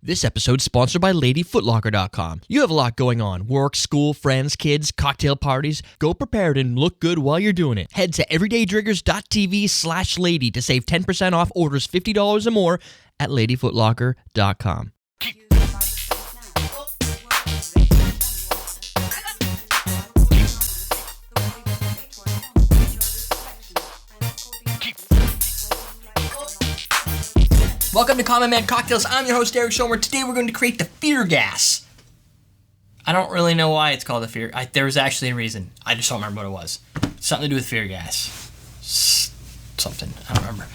This episode is sponsored by LadyFootlocker.com. You have a lot going on. Work, school, friends, kids, cocktail parties. Go prepared and look good while you're doing it. Head to everydaytriggers.tv/lady to save 10% off orders $50 or more at LadyFootlocker.com. Welcome to Common Man Cocktails. I'm your host, Eric Schomer. Today we're going to create the fear gas. I don't really know why it's called the fear. There was actually a reason. I just don't remember what it was. Something to do with fear gas. Something. I don't remember.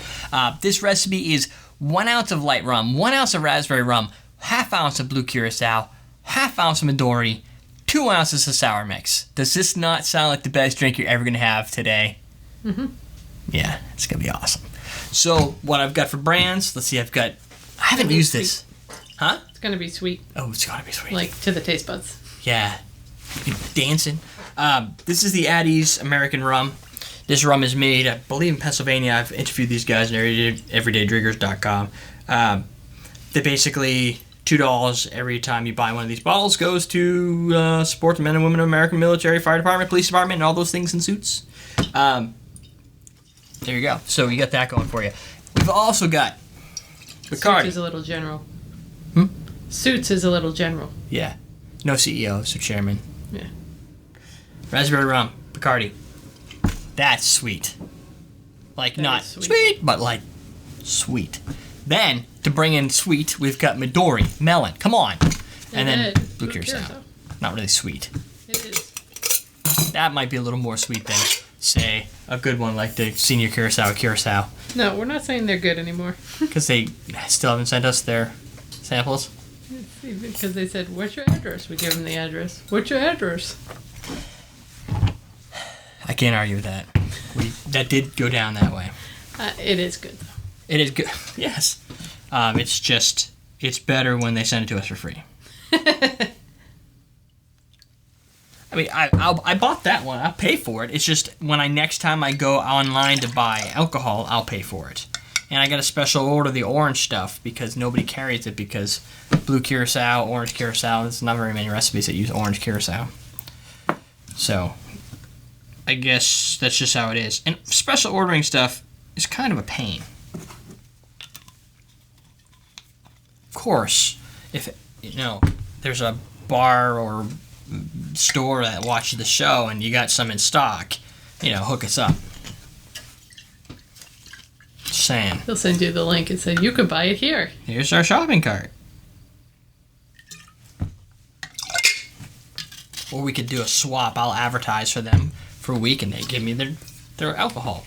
This recipe is 1 ounce of light rum, 1 ounce of raspberry rum, ½ ounce of blue curacao, ½ ounce of Midori, 2 ounces of sour mix. Does this not sound like the best drink you're ever going to have today? Mm-hmm. Yeah, it's going to be awesome. So, what I've got for brands, let's see, I haven't used this. Huh? It's going to be sweet. Oh, it's got to be sweet. Like, to the taste buds. Yeah. You're dancing. This is the Addie's American Rum. This rum is made, I believe, in Pennsylvania. I've interviewed these guys on everydaytriggers.com. They basically, $2 every time you buy one of these bottles goes to support the men and women of American military, fire department, police department, and all those things in suits. There you go. So you got that going for you. We've also got Bacardi. Suits is a little general. Suits is a little general. Yeah. No CEO, so chairman. Yeah. Raspberry rum. Bacardi. That's sweet. Like, that not sweet, but like sweet. Then, to bring in sweet, we've got Midori. Melon. Come on. And then Blue Curacao. Not really sweet. It is. That might be a little more sweet than, say, a good one like the Senior Curacao. No, we're not saying they're good anymore. Because they still haven't sent us their samples. Because they said, what's your address? We give them the address. What's your address? I can't argue with that. That did go down that way. It is good, though. It is good. Yes. It's better when they send it to us for free. I mean, I bought that one. I'll pay for it. It's just when next time I go online to buy alcohol, I'll pay for it. And I got a special order the orange stuff because nobody carries it because blue curacao, orange curacao, there's not very many recipes that use orange curacao. So, I guess that's just how it is. And special ordering stuff is kind of a pain. Of course, if, there's a bar or store that watches the show and you got some in stock, hook us up. Just saying. They'll send you the link and say, you can buy it here. Here's our shopping cart. Or we could do a swap. I'll advertise for them for a week and they give me their alcohol.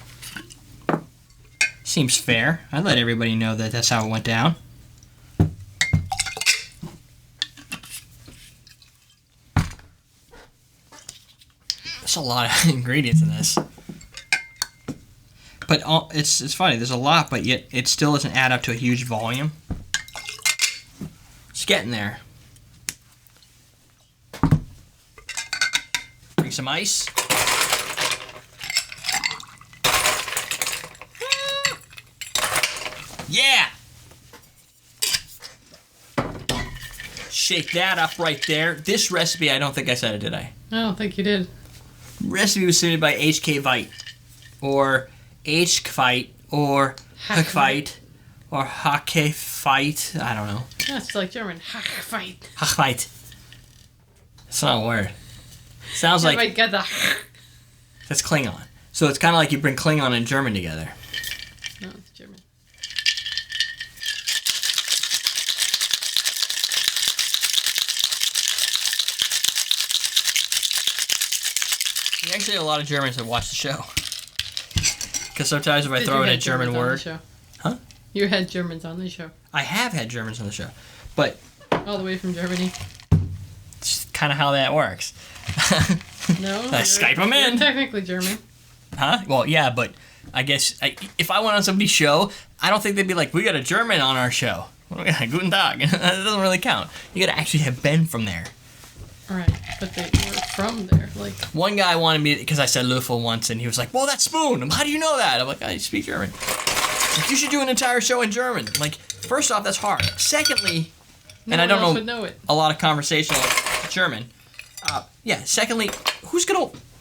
Seems fair. I let everybody know that that's how it went down. There's a lot of ingredients in this. But it's funny, there's a lot, but yet it still doesn't add up to a huge volume. It's getting there. Bring some ice. Yeah! Shake that up right there. This recipe, I don't think I said it, did I? I don't think you did. Recipe was submitted by HK Vite, or HKvite, or Hackvite, or Hackvite. I don't know. That's like German. Hackvite. Hackvite. That's not a word. Sounds like that's Klingon. So it's kind of like you bring Klingon and German together. No, it's German. There's actually a lot of Germans that watch the show. Because sometimes if I throw in a German word... Huh? You had Germans on the show. I have had Germans on the show. But... all the way from Germany. It's kind of how that works. No. I Skype them in. You're technically German. Huh? Well, yeah, but I guess if I went on somebody's show, I don't think they'd be like, we got a German on our show. Guten Tag. That doesn't really count. You got to actually have been from there. Right, but they were from there. Like, one guy wanted me, because I said Löffel once, and he was like, well, that's spoon. How do you know that? I'm like, I speak German. Like, you should do an entire show in German. Like, first off, that's hard. Secondly, and I don't one else would know it. a lot of conversational German. Yeah. Secondly, who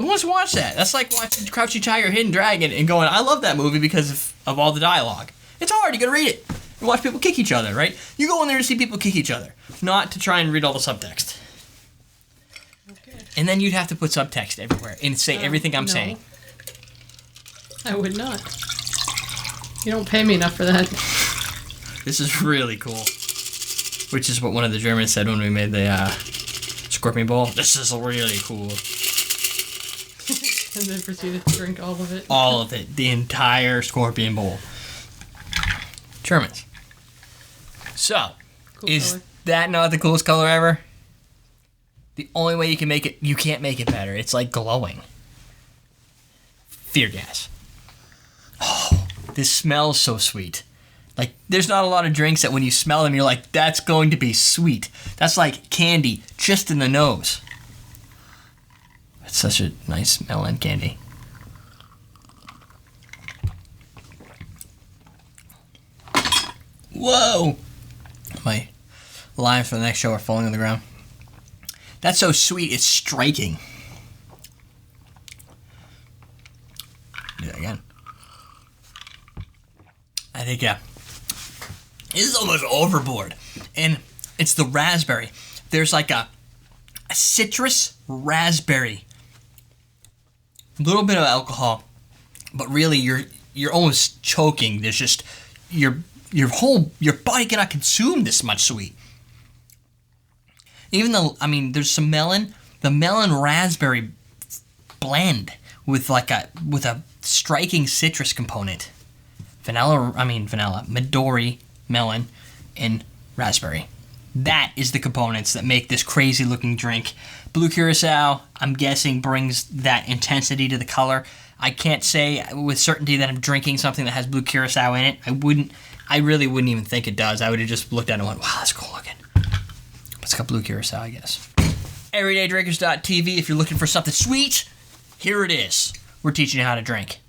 wants to watch that? That's like watching Crouching Tiger, Hidden Dragon, and going, I love that movie because of all the dialogue. It's hard. You gotta read it. You watch people kick each other, right? You go in there to see people kick each other, not to try and read all the subtext. Okay. And then you'd have to put subtext everywhere and say everything I'm saying. I would not. You don't pay me enough for that. This is really cool. Which is what one of the Germans said when we made the scorpion bowl. This is really cool. And then proceeded to drink all of it. All of it. The entire scorpion bowl. Germans. So, Cool is color. that not the coolest color ever? The only way you can make it, you can't make it better. It's like glowing. Fear gas. Oh, this smells so sweet. Like, there's not a lot of drinks that when you smell them, you're like, that's going to be sweet. That's like candy just in the nose. It's such a nice melon candy. Whoa! My lines for the next show are falling on the ground. That's so sweet, it's striking. Do that again. I think, yeah. This is almost overboard. And it's the raspberry. There's like a citrus raspberry. A little bit of alcohol. But really, you're almost choking. There's just, your body cannot consume this much sweet. Even though, there's some melon. The melon raspberry blend with a striking citrus component. Vanilla, Midori, melon, and raspberry. That is the components that make this crazy looking drink. Blue Curacao, I'm guessing, brings that intensity to the color. I can't say with certainty that I'm drinking something that has Blue Curacao in it. I really wouldn't even think it does. I would have just looked at it and went, wow, that's cool looking. But it's got Blue Curacao, I guess. EverydayDrinkers.tv, if you're looking for something sweet, here it is. We're teaching you how to drink.